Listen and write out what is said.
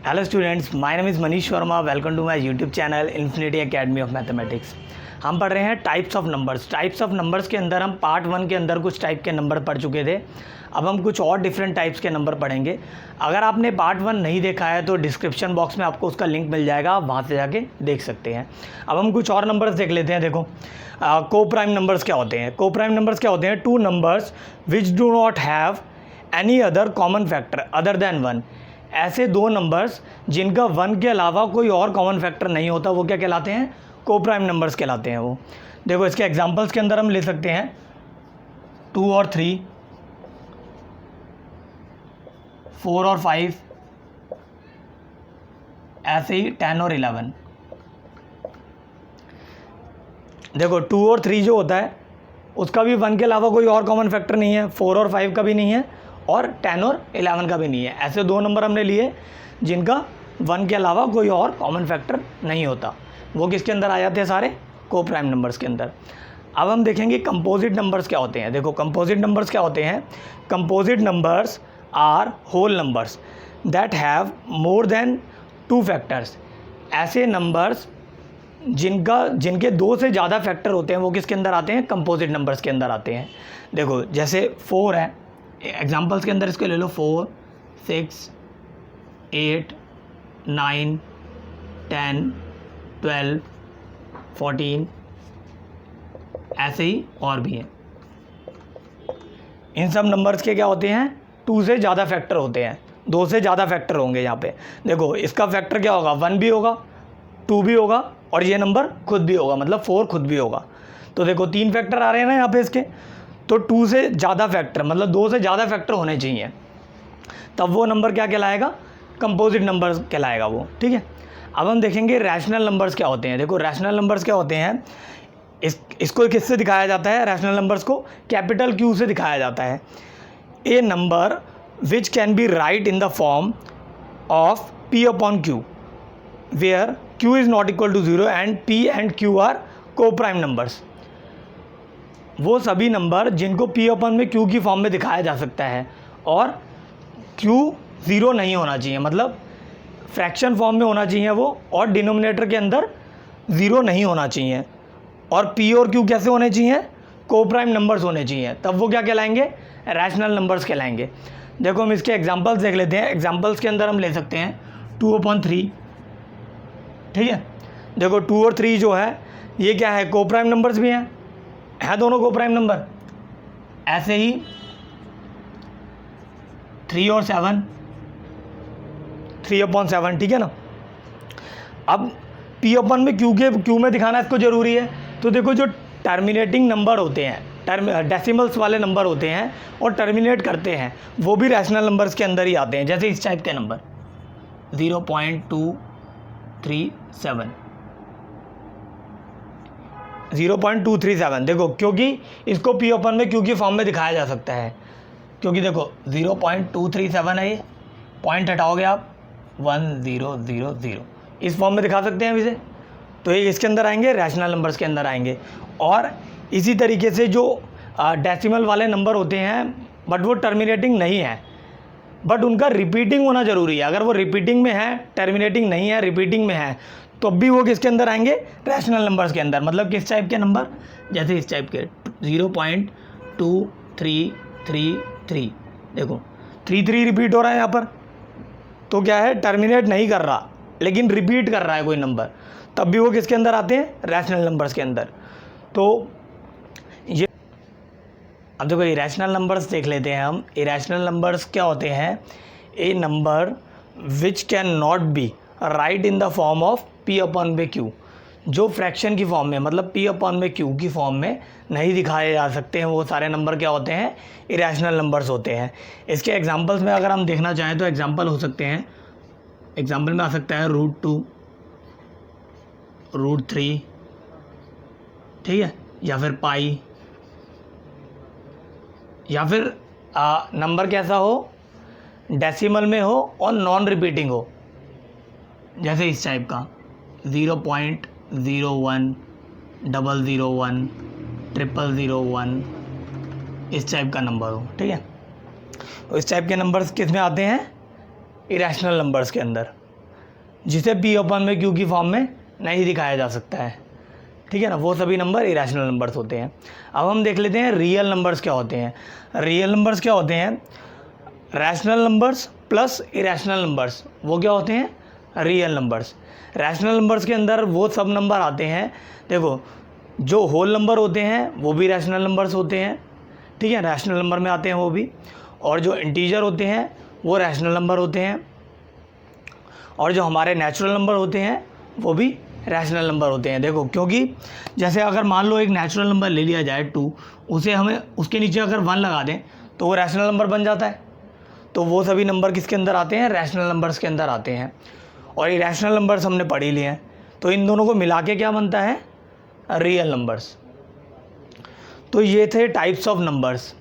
Hello students, my name is Manish Verma. Welcome to my YouTube channel infinity academy of mathematics. हम पढ़ रहे हैं types of numbers. Types of numbers के अंदर हम पार्ट 1 के अंदर कुछ टाइप के नंबर पढ़ चुके थे। अब हम कुछ और डिफरेंट टाइप्स के नंबर पढ़ेंगे। अगर आपने पार्ट 1 नहीं देखा है तो डिस्क्रिप्शन बॉक्स में आपको उसका लिंक मिल जाएगा, आप वहाँ से जाके देख सकते हैं। अब हम कुछ और नंबर्स देख लेते हैं। देखो, को प्राइम नंबर्स क्या होते हैं। को प्राइम नंबर्स क्या होते हैं? Two numbers which do not have any other common factor other than 1। ऐसे दो नंबर्स जिनका 1 के अलावा कोई और कॉमन फैक्टर नहीं होता, वो क्या कहलाते हैं? को प्राइम नंबर्स कहलाते हैं वो। देखो, इसके एग्जांपल्स के अंदर हम ले सकते हैं 2 और 3, 4 और 5, ऐसे ही 10 और 11। देखो, 2 और 3 जो होता है उसका भी 1 के अलावा कोई और कॉमन फैक्टर नहीं है, 4 और 5 का भी नहीं है, और 10 और 11 का भी नहीं है। ऐसे दो नंबर हमने लिए जिनका 1 के अलावा कोई और कॉमन फैक्टर नहीं होता। वो किसके अंदर आ जाते हैं? सारे को प्राइम नंबर्स के अंदर। अब हम देखेंगे कंपोजिट नंबर्स क्या होते हैं। देखो, कंपोजिट नंबर्स क्या होते हैं? Composite numbers are whole numbers that have more than 2 factors. ऐसे नंबर्स जिनके 2 से ज़्यादा फैक्टर होते हैं वो किसके अंदर आते हैं? कंपोजिट नंबर्स के अंदर आते हैं। देखो, जैसे 4 है, एग्जाम्पल्स के अंदर इसके ले लो 4, 6, 8, 9, 10, 12, 14, ऐसे ही और भी हैं। इन सब नंबर्स के क्या होते हैं? 2 से ज़्यादा फैक्टर होते हैं, 2 से ज़्यादा फैक्टर होंगे यहाँ पे। देखो, इसका फैक्टर क्या होगा? 1 भी होगा, 2 भी होगा, और ये नंबर खुद भी होगा, मतलब 4 खुद भी होगा। तो देखो, 3 फैक्टर आ रहे हैं ना यहाँ पे इसके, तो 2 से ज़्यादा फैक्टर, मतलब 2 से ज़्यादा फैक्टर होने चाहिए, तब वो नंबर क्या कहलाएगा? कंपोजिट नंबर कहलाएगा वो। ठीक है। अब हम देखेंगे रैशनल नंबर्स क्या होते हैं। देखो, रैशनल नंबर्स क्या होते हैं? इसको किससे दिखाया जाता है? रैशनल नंबर्स को कैपिटल Q से दिखाया जाता है। A number which can be write in the form of P upon Q where Q is not equal to 0 and P and Q are coprime numbers. वो सभी number जिनको P अपन में Q की form में दिखाया जा सकता है, और Q 0 नहीं होना चाहिए, मतलब फ्रैक्शन फॉर्म में होना चाहिए वो, और डिनोमिनेटर के अंदर 0 नहीं होना चाहिए, और P और Q कैसे होने चाहिए? को प्राइम नंबर्स होने चाहिए, तब वो क्या कहलाएंगे? रैशनल नंबर्स कहलाएंगे। देखो, हम इसके एग्जांपल्स देख लेते हैं। एग्जांपल्स के अंदर हम ले सकते हैं 2/3। ठीक है। देखो, 2 और 3 जो है ये क्या है? को प्राइम नंबर्स भी हैं, है दोनों को प्राइम नंबर। ऐसे ही 3 और 7, 3/7। ठीक है ना। अब P अपन में Q में दिखाना इसको ज़रूरी है। तो देखो, जो टर्मिनेटिंग नंबर होते हैं, डेसिमल्स वाले नंबर होते हैं और टर्मिनेट करते हैं, वो भी रैशनल नंबर्स के अंदर ही आते हैं। जैसे इस टाइप के नंबर 0.237, 0.237। देखो, क्योंकि इसको P अपन में Q की फॉर्म में दिखाया जा सकता है, क्योंकि देखो 0.237 है, ये पॉइंट हटाओगे आप 1000, इस फॉर्म में दिखा सकते हैं इसे, तो ये इसके अंदर आएंगे, रैशनल नंबर्स के अंदर आएंगे। और इसी तरीके से जो डेसिमल वाले नंबर होते हैं बट वो टर्मिनेटिंग नहीं है, बट उनका रिपीटिंग होना ज़रूरी है। अगर वो रिपीटिंग में है, टर्मिनेटिंग नहीं है, रिपीटिंग में है, तो भी वो किसके अंदर आएंगे? रैशनल नंबर्स के अंदर। मतलब किस टाइप के नंबर? जैसे इस टाइप के 0.2333। देखो, 3 रिपीट हो रहा है यहाँ पर, तो क्या है? टर्मिनेट नहीं कर रहा, लेकिन रिपीट कर रहा है कोई नंबर, तब भी वो किसके अंदर आते हैं? रैशनल नंबर्स के अंदर। तो ये अब देखो, इरेशनल नंबर्स देख लेते हैं हम। इरेशनल नंबर्स क्या होते हैं? A number which can not be write in the form of P upon में Q। जो फ्रैक्शन की फॉर्म में, मतलब P अपॉन में Q की फॉर्म में नहीं दिखाए जा सकते हैं, वो सारे नंबर क्या होते हैं? इरेशनल नंबर्स होते हैं। इसके एग्जांपल्स में अगर हम देखना चाहें तो एग्जांपल हो सकते हैं, एग्जांपल में आ सकता है √2, √3, ठीक है, या फिर पाई, या फिर नंबर कैसा हो? डेसिमल में हो और नॉन रिपीटिंग हो, जैसे इस टाइप का 0.01, 001, 001, इस टाइप का नंबर हो। ठीक है। तो इस टाइप के नंबर्स किस में आते हैं? इरेशनल नंबर्स के अंदर। जिसे पी अपन में क्यू की फॉर्म में नहीं दिखाया जा सकता है, ठीक है ना, वो सभी नंबर इरेशनल नंबर्स होते हैं। अब हम देख लेते हैं रियल नंबर्स क्या होते हैं। रियल नंबर्स क्या होते हैं, rational numbers plus irrational numbers, वो क्या होते हैं, रियल नंबर्स। रैशनल नंबर्स के अंदर वो सब नंबर आते हैं, देखो जो होल नंबर होते हैं वो भी रैशनल नंबर्स होते हैं, ठीक है, रैशनल नंबर में आते हैं वो भी, और जो इंटीजर होते हैं वो रैशनल नंबर होते हैं, और जो हमारे नेचुरल नंबर होते हैं वो भी रैशनल नंबर होते हैं। देखो क्योंकि जैसे अगर मान लो एक नेचुरल नंबर ले लिया जाए 2, उसे हमें उसके नीचे अगर 1 लगा दें तो वो रैशनल नंबर बन जाता है। तो वो सभी नंबर किसके अंदर आते हैं, रैशनल नंबर्स के अंदर आते हैं। और ये रैशनल नंबर्स हमने पढ़ ही लिए हैं, तो इन दोनों को मिला के क्या बनता है, रियल नंबर्स। तो ये थे टाइप्स ऑफ नंबर्स।